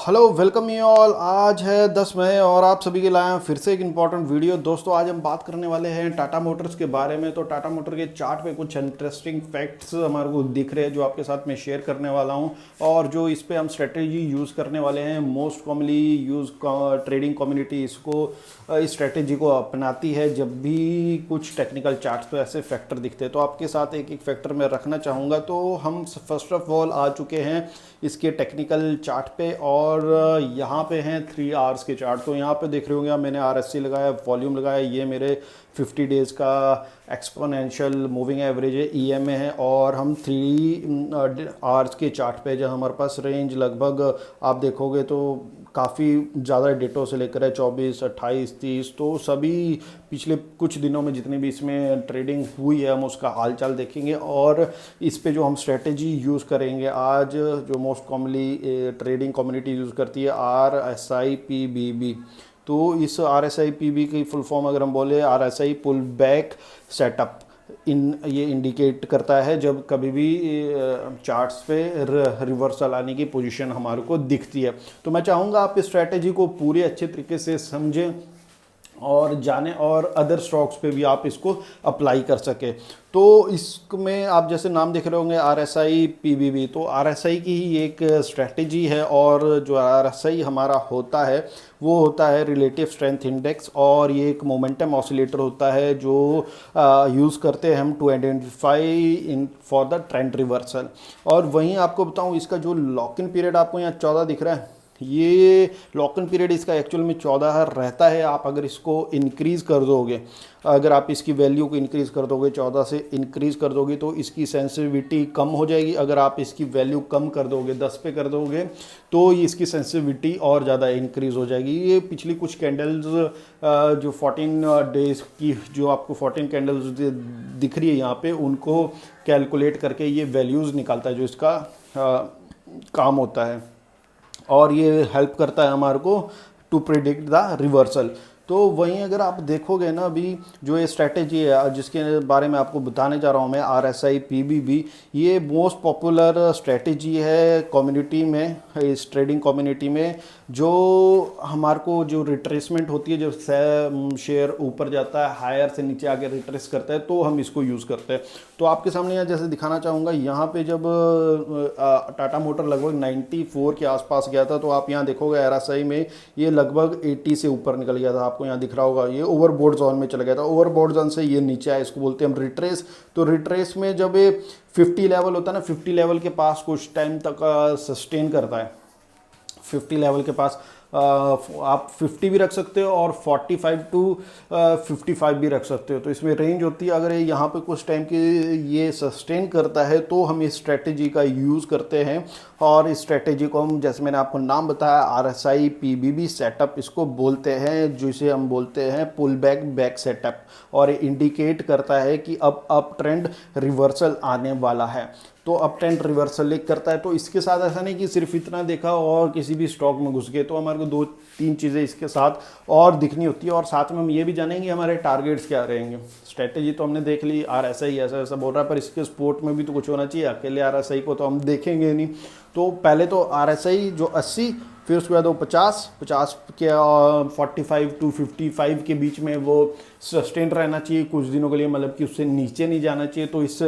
Hello welcome you all. आज है 10 मई और आप सभी के लाए हैं फिर से एक इम्पॉर्टेंट वीडियो। दोस्तों आज हम बात करने वाले हैं टाटा मोटर्स के बारे में। तो टाटा मोटर के चार्ट पे कुछ इंटरेस्टिंग फैक्ट्स हमारे को दिख रहे हैं जो आपके साथ में शेयर करने वाला हूं, और जो इस पे हम स्ट्रेटेजी यूज़ करने वाले हैं। Most commonly use trading community इसको इस स्ट्रेटेजी को अपनाती है जब भी कुछ टेक्निकल चार्ट्स पे ऐसे फैक्टर दिखते हैं। तो आपके साथ एक एक फैक्टर मैं रखना चाहूँगा। तो हम फर्स्ट ऑफ ऑल आ चुके हैं इसके टेक्निकल चार्ट पे, और यहाँ पे हैं 3 आवर्स के चार्ट। तो यहाँ पे देख रहे होंगे मैंने RSI लगाया, वॉल्यूम लगाया। ये मेरे 50 डेज़ का एक्सपोनेंशियल मूविंग एवरेज है, EMA है। और हम 3 आवर्स के चार्ट पे जहाँ हमारे पास रेंज लगभग आप देखोगे तो काफ़ी ज़्यादा डेटो से लेकर है 24, 28, 30। तो सभी पिछले कुछ दिनों में जितनी भी इसमें ट्रेडिंग हुई है हम उसका हालचाल देखेंगे, और इस पे जो हम स्ट्रेटेजी यूज़ करेंगे आज, जो most commonly trading community use करती है, RSI PBB। तो इस RSI PB की फुल फॉर्म अगर हम बोले, RSI पुल बैक सेटअप, ये इंडिकेट करता है जब कभी भी चार्ट्स पे रिवर्सल आने की पोजीशन हमारे को दिखती है। तो मैं चाहूँगा आप इस स्ट्रैटेजी को पूरे अच्छे तरीके से समझें और जाने, और अदर स्टॉक्स पे भी आप इसको अप्लाई कर सके। तो इसमें आप जैसे नाम देख रहे होंगे RSI PBB, तो RSI की ही एक स्ट्रेटेजी है। और जो RSI हमारा होता है वो होता है रिलेटिव स्ट्रेंथ इंडेक्स, और ये एक मोमेंटम ऑसिलेटर होता है जो यूज़ करते हैं हम to identify in for the trend reversal. और वहीं आपको बताऊं, इसका जो लॉक इन पीरियड आपको यहाँ 14 दिख रहा है, ये लॉक इन पीरियड इसका एक्चुअल में 14 रहता है। आप अगर इसको इंक्रीज़ कर दोगे, अगर आप इसकी वैल्यू को इंक्रीज़ कर दोगे, 14 से इंक्रीज़ कर दोगे, तो इसकी सेंसिटिविटी कम हो जाएगी। अगर आप इसकी वैल्यू कम कर दोगे, 10 पे कर दोगे, तो इसकी सेंसिटिविटी और ज़्यादा इंक्रीज़ हो जाएगी। ये पिछली कुछ कैंडल्स जो 14 डेज़ की जो आपको 14 कैंडल्स दिख रही है यहाँ पे, उनको कैलकुलेट करके ये वैल्यूज़ निकालता है जो इसका काम होता है, और ये हेल्प करता है हमारे को टू प्रिडिक्ट द रिवर्सल। तो वहीं अगर आप देखोगे ना, अभी जो ये स्ट्रैटेजी है जिसके बारे में आपको बताने जा रहा हूँ मैं, RSI PBB, ये मोस्ट पॉपुलर स्ट्रैटेजी है कम्युनिटी में, इस ट्रेडिंग कम्युनिटी में। जो हमारे को जो रिट्रेसमेंट होती है, जब शेयर ऊपर जाता है, हायर से नीचे आके रिट्रेस करता है, तो हम इसको यूज़ करते हैं। तो आपके सामने यहाँ जैसे दिखाना चाहूँगा, यहाँ पे जब टाटा मोटर लगभग 94 के आसपास गया था, तो आप यहाँ देखोगे RSI में ये लगभग 80 से ऊपर निकल गया था। आपको यहाँ दिख रहा होगा ये ओवरबोर्ड जोन में चला गया था। ओवरबोर्ड जोन से ये नीचे आया, इसको बोलते हैं हम रिट्रेस। तो रिट्रेस में जब ये 50 लेवल होता है ना, 50 लेवल के पास कुछ टाइम तक सस्टेन करता है। 50 लेवल के पास आप 50 भी रख सकते हो और 45 टू 55 भी रख सकते हो। तो इसमें रेंज होती है। अगर यहाँ पे कुछ टाइम के ये सस्टेन करता है तो हम इस स्ट्रेटेजी का यूज़ करते हैं, और इस स्ट्रेटेजी को हम, जैसे मैंने आपको नाम बताया, RSI PBB सेटअप इसको बोलते हैं, जिसे हम बोलते हैं पुल बैक सेटअप। और इंडिकेट करता है कि अब अप ट्रेंड रिवर्सल आने वाला है। तो अप ट्रेंड रिवर्सल लेक करता है। तो इसके साथ ऐसा नहीं कि सिर्फ इतना देखा और किसी भी स्टॉक में घुस गए, तो हमारे को 2-3 चीज़ें इसके साथ और दिखनी होती है। और साथ में हम ये भी जानेंगे हमारे टारगेट्स क्या रहेंगे। स्ट्रेटेजी तो हमने देख ली, RSI ऐसा ऐसा बोल रहा है, पर इसके सपोर्ट में भी तो कुछ होना चाहिए। अकेले RSI को तो हम देखेंगे नहीं। तो पहले तो RSI जो 80, फिर उसके बाद वो 50 के 45 टू 55 के बीच में वो सस्टेन रहना चाहिए कुछ दिनों के लिए, मतलब कि उससे नीचे नहीं जाना चाहिए। तो इस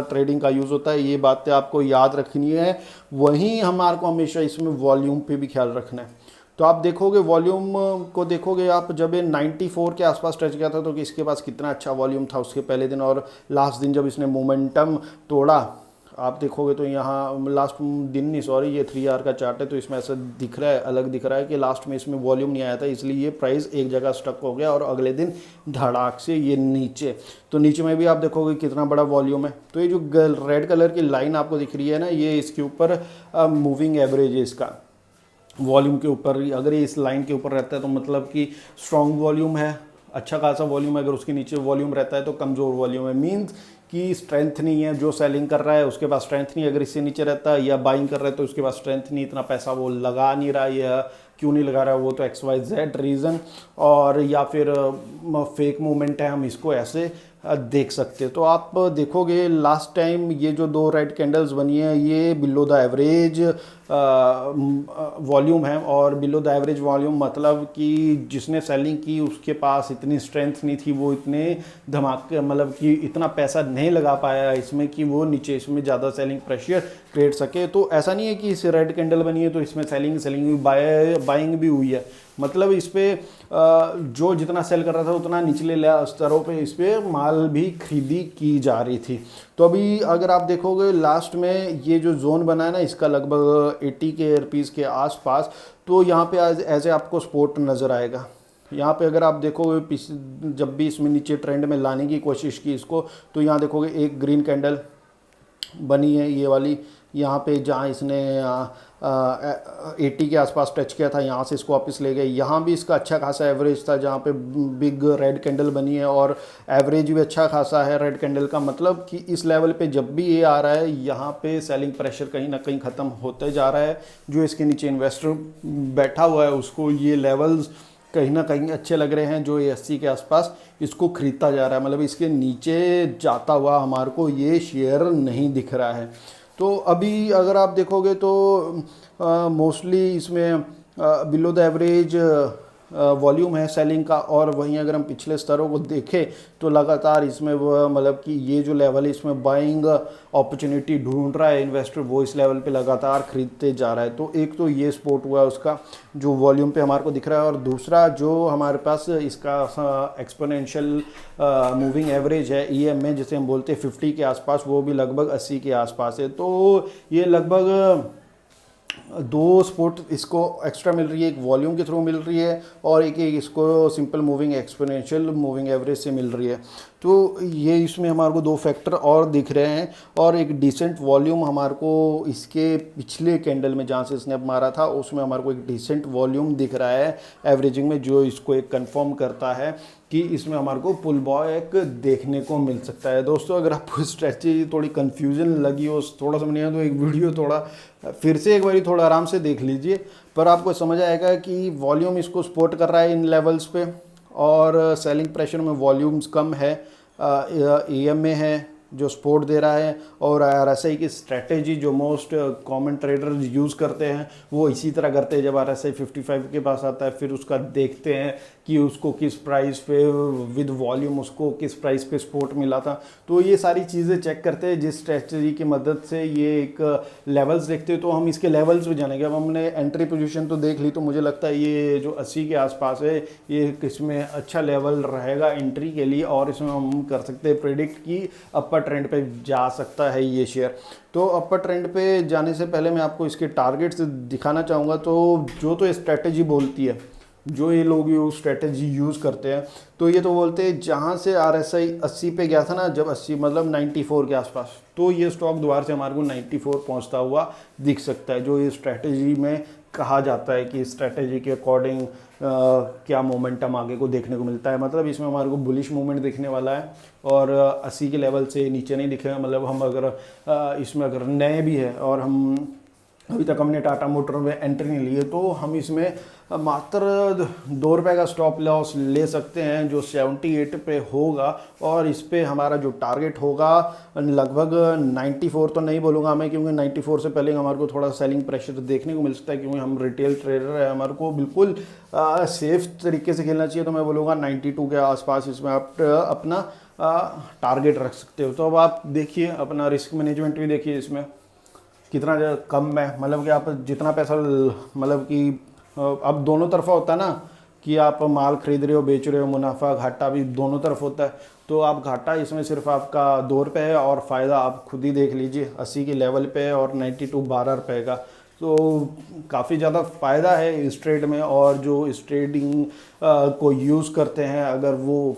ट्रेडिंग का यूज़ होता है। ये बातें आपको याद रखनी है। वहीं हमारे को हमेशा इसमें वॉल्यूम पे भी ख्याल रखना है। तो आप देखोगे वॉल्यूम को, देखोगे आप, जब ये 94 के आसपास टच किया था तो इसके पास कितना अच्छा वॉल्यूम था उसके पहले दिन, और लास्ट दिन जब इसने मोमेंटम तोड़ा, आप देखोगे तो यहाँ लास्ट दिन नहीं, सॉरी, ये 3 आवर का चार्ट है, तो इसमें ऐसा दिख रहा है, अलग दिख रहा है कि लास्ट में इसमें वॉल्यूम नहीं आया था, इसलिए ये प्राइस एक जगह स्टक हो गया और अगले दिन धड़ाक से ये नीचे। तो नीचे में भी आप देखोगे कितना बड़ा वॉल्यूम है। तो ये जो रेड कलर की लाइन आपको दिख रही है ना, ये इसके ऊपर मूविंग एवरेज है इसका। वॉल्यूम के ऊपर अगर ये इस लाइन के ऊपर रहता है तो मतलब कि स्ट्रॉन्ग वॉल्यूम है, अच्छा खासा वॉल्यूम है। अगर उसके नीचे वॉल्यूम रहता है तो कमज़ोर वॉल्यूम है, मीन्स कि स्ट्रेंथ नहीं है। जो सेलिंग कर रहा है उसके पास स्ट्रेंथ नहीं है। अगर इससे नीचे रहता है या बाइंग कर रहा है तो उसके पास स्ट्रेंथ नहीं, इतना पैसा वो लगा नहीं रहा है, या क्यों नहीं लगा रहा है वो तो XYZ रीज़न, और या फिर फेक मूवमेंट है, हम इसको ऐसे देख सकते हैं। तो आप देखोगे लास्ट टाइम ये जो 2 रेड कैंडल्स बनी है, ये बिलो द एवरेज वॉल्यूम है और बिलो द एवरेज वॉल्यूम मतलब कि जिसने सेलिंग की उसके पास इतनी स्ट्रेंथ नहीं थी, वो इतने धमाके मतलब कि इतना पैसा नहीं लगा पाया इसमें कि वो नीचे इसमें ज़्यादा सेलिंग प्रेशर क्रिएट सके। तो ऐसा नहीं है कि इस रेड कैंडल बनी है तो इसमें सेलिंग बाइंग भी हुई है, मतलब इस पर जो जितना सेल कर रहा था उतना निचले स्तरों पे इस पर माल भी खरीदी की जा रही थी। तो अभी अगर आप देखोगे लास्ट में ये जो जोन बना है ना, इसका लगभग 80 के रुपीज़ के आसपास, तो यहाँ पे ऐसे आपको सपोर्ट नज़र आएगा। यहाँ पे अगर आप देखोगे जब भी इसमें नीचे ट्रेंड में लाने की कोशिश की इसको, तो यहाँ देखोगे एक ग्रीन कैंडल बनी है ये वाली, यहाँ पे जहाँ इसने 80 के आसपास टच किया था, यहाँ से इसको वापस ले गए। यहाँ भी इसका अच्छा खासा एवरेज था जहाँ पे बिग रेड कैंडल बनी है और एवरेज भी अच्छा खासा है रेड कैंडल का, मतलब कि इस लेवल पे जब भी ये आ रहा है यहाँ पे सेलिंग प्रेशर कहीं ना कहीं ख़त्म होते जा रहा है। जो इसके नीचे इन्वेस्टर बैठा हुआ है उसको ये लेवल्स कहीं ना कहीं अच्छे लग रहे हैं, जो ये 80 के आसपास इसको खरीदता जा रहा है, मतलब इसके नीचे जाता हुआ हमारे को ये शेयर नहीं दिख रहा है। तो अभी अगर आप देखोगे तो मोस्टली इसमें बिलो द एवरेज वॉल्यूम है सेलिंग का, और वहीं अगर हम पिछले स्तरों को देखें तो लगातार इसमें वो मतलब कि ये जो लेवल है इसमें बाइंग अपॉर्चुनिटी ढूंढ रहा है इन्वेस्टर, वो इस लेवल पे लगातार खरीदते जा रहा है। तो एक तो ये सपोर्ट हुआ उसका जो वॉल्यूम पे हमारे को दिख रहा है, और दूसरा जो हमारे पास इसका एक्सपोनेंशियल मूविंग एवरेज है EMA जिसे हम बोलते हैं 50 के आसपास, वो भी लगभग 80 के आसपास है। तो ये लगभग दो सपोर्ट इसको एक्स्ट्रा मिल रही है, एक वॉल्यूम के थ्रू मिल रही है और एक इसको simple moving exponential moving average से मिल रही है। तो ये इसमें हमारे को दो फैक्टर और दिख रहे हैं, और एक डिसेंट वॉल्यूम हमारे को इसके पिछले कैंडल में जहाँ से इसने अब मारा था उसमें हमारे को एक डिसेंट वॉल्यूम दिख रहा है एवरेजिंग में, जो इसको एक कंफर्म करता है कि इसमें हमारे को पुल बैक देखने को मिल सकता है। दोस्तों अगर आपको स्ट्रेटजी थोड़ी कन्फ्यूजन लगी हो, थोड़ा समझ नहीं आया, तो एक वीडियो थोड़ा फिर से एक बार थोड़ा आराम से देख लीजिए, पर आपको समझ आएगा कि वॉल्यूम इसको सपोर्ट कर रहा है इन लेवल्स पे, और सेलिंग प्रेशर में वॉल्यूम्स कम है, EMA है जो सपोर्ट दे रहा है, और RSI की स्ट्रेटेजी जो मोस्ट कॉमन ट्रेडर्स यूज़ करते हैं वो इसी तरह करते हैं। जब RSI 55 के पास आता है फिर उसका देखते हैं कि उसको किस प्राइस पे विद वॉल्यूम उसको किस प्राइस पे सपोर्ट मिला था, तो ये सारी चीज़ें चेक करते हैं जिस स्ट्रेटजी की मदद से ये एक लेवल्स देखते हैं। तो हम इसके लेवल्स भी जानेंगे। अब हमने एंट्री पोजीशन तो देख ली, तो मुझे लगता है ये जो 80 के आसपास है ये इसमें अच्छा लेवल रहेगा एंट्री के लिए, और इसमें हम कर सकते हैं प्रेडिक्ट कि अपर ट्रेंड पे जा सकता है ये शेयर। तो अपर ट्रेंड पे जाने से पहले मैं आपको इसके टारगेट्स दिखाना चाहूँगा। तो जो तो स्ट्रेटजी बोलती है, जो ये लोग ये स्ट्रेटजी यूज़ करते हैं, तो ये तो बोलते हैं जहाँ से RSI 80 पे गया था ना, जब 80 मतलब 94 के आसपास, तो ये स्टॉक दोबारा से हमारे को 94 पहुँचता हुआ दिख सकता है। जो ये स्ट्रेटजी में कहा जाता है कि स्ट्रेटजी के अकॉर्डिंग क्या मोमेंटम आगे को देखने को मिलता है, मतलब इसमें हमारे को बुलिश मूवमेंट दिखने वाला है, और 80 के लेवल से नीचे नहीं दिखेगा। मतलब हम अगर इसमें अगर नए भी है और हम अभी तक हमने टाटा मोटर में एंट्री नहीं ली है, तो हम इसमें मात्र ₹2 का स्टॉप लॉस ले सकते हैं जो 78 पे होगा, और इस पे हमारा जो टारगेट होगा लगभग 94 तो नहीं बोलूँगा मैं, क्योंकि 94 से पहले हमारे को थोड़ा सेलिंग प्रेशर देखने को मिल सकता है, क्योंकि हम रिटेल ट्रेडर है, हमारे को बिल्कुल सेफ तरीके से खेलना चाहिए। तो मैं बोलूँगा 92 के आसपास इसमें आप अपना टारगेट रख सकते हो। तो अब आप देखिए अपना रिस्क मैनेजमेंट भी देखिए इसमें कितना कम है, मतलब कि आप जितना पैसा मतलब कि अब दोनों तरफा होता है ना कि आप माल खरीद रहे हो बेच रहे हो, मुनाफा घाटा भी दोनों तरफ होता है। तो आप घाटा इसमें सिर्फ आपका ₹2 है और फ़ायदा आप खुद ही देख लीजिए 80 के लेवल पे और 92 ₹12 का। तो काफ़ी ज़्यादा फ़ायदा है इस ट्रेड में, और जो इस ट्रेडिंग को यूज़ करते हैं अगर वो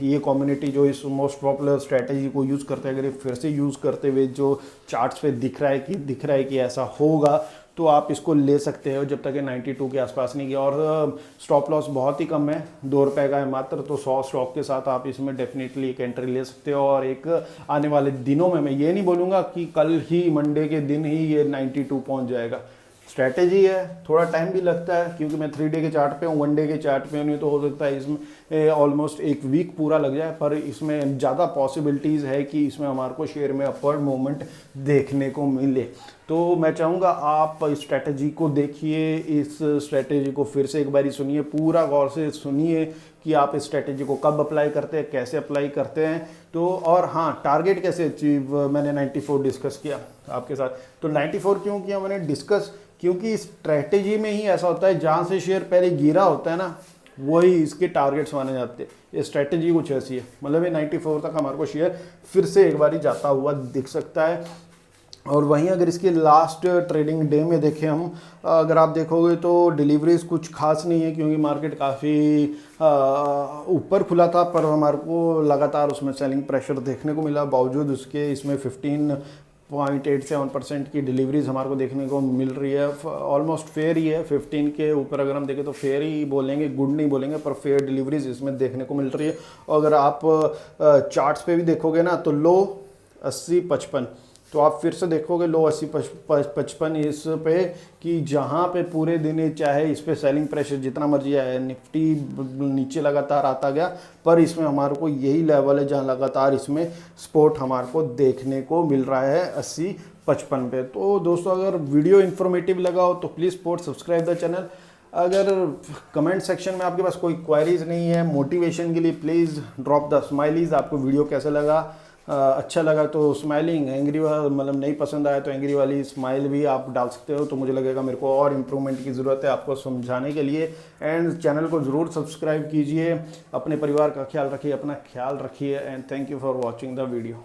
ये कम्युनिटी जो इस मोस्ट पॉपुलर स्ट्रेटजी को यूज़ करते हैं, अगर ये फिर से यूज़ करते हुए जो चार्ट्स पे दिख रहा है कि ऐसा होगा, तो आप इसको ले सकते हो जब तक ये 92 के आसपास नहीं गया। और स्टॉप लॉस बहुत ही कम है, ₹2 का है मात्र, तो 100 स्टॉक के साथ आप इसमें डेफिनेटली एक एंट्री ले सकते हो। और एक आने वाले दिनों में, मैं ये नहीं बोलूँगा कि कल ही मंडे के दिन ही ये 92 पहुँच जाएगा, स्ट्रैटेजी है, थोड़ा टाइम भी लगता है क्योंकि मैं 3 डे के चार्ट पे हूँ, 1 डे के चार्ट पे नहीं तो हो सकता है इसमें ऑलमोस्ट 1 वीक पूरा लग जाए, पर इसमें ज़्यादा पॉसिबिलिटीज़ है कि इसमें हमारे को शेयर में अपवर्ड मूवमेंट देखने को मिले। तो मैं चाहूँगा आप स्ट्रैटेजी को देखिए, इस स्ट्रैटेजी को फिर से एक बारी सुनिए, पूरा गौर से सुनिए कि आप इस स्ट्रैटेजी को कब अप्लाई करते हैं, कैसे अप्लाई करते हैं। तो और हाँ, टारगेट कैसे अचीव, मैंने 94 डिस्कस किया आपके साथ। तो 94 क्यों किया मैंने डिस्कस, क्योंकि स्ट्रैटेजी में ही ऐसा होता है जहाँ से शेयर पहले गिरा होता है ना, वही इसके टारगेट्स माने जाते हैं। ये स्ट्रैटेजी कुछ ऐसी है, मतलब ये 94 तक हमारे को शेयर फिर से एक बारी जाता हुआ दिख सकता है। और वहीं अगर इसके लास्ट ट्रेडिंग डे में देखें हम, अगर आप देखोगे तो डिलीवरीज कुछ खास नहीं है क्योंकि मार्केट काफ़ी ऊपर खुला था, पर हमारे को लगातार उसमें सेलिंग प्रेशर देखने को मिला। बावजूद उसके इसमें 15.87% की डिलीवरीज हमारे को देखने को मिल रही है। ऑलमोस्ट फेयर ही है, 15 के ऊपर अगर हम देखें तो फेयर ही बोलेंगे, गुड नहीं बोलेंगे, पर फेयर डिलीवरीज इसमें देखने को मिल रही है। और अगर आप चार्ट्स पे भी देखोगे ना तो लो 80-55, तो आप फिर से देखोगे लो 80-55 इस पे, कि जहाँ पे पूरे दिन चाहे इस पे सेलिंग प्रेशर जितना मर्जी आए, निफ्टी नीचे लगातार आता गया, पर इसमें हमारे को यही लेवल है जहाँ लगातार इसमें सपोर्ट हमारे को देखने को मिल रहा है 80-55 पे। तो दोस्तों अगर वीडियो इन्फॉर्मेटिव लगा हो तो प्लीज़ सब्सक्राइब द चैनल। अगर कमेंट सेक्शन में आपके पास कोई क्वेरीज नहीं है मोटिवेशन के लिए, प्लीज़ ड्रॉप द स्माइलीज। आपको वीडियो कैसा लगा, अच्छा लगा तो स्माइलिंग, एंग्री मतलब नहीं पसंद आया तो एंग्री वाली स्माइल भी आप डाल सकते हो, तो मुझे लगेगा मेरे को और इम्प्रूवमेंट की ज़रूरत है आपको समझाने के लिए। एंड चैनल को ज़रूर सब्सक्राइब कीजिए, अपने परिवार का ख्याल रखिए, अपना ख्याल रखिए, and thank you for watching the video.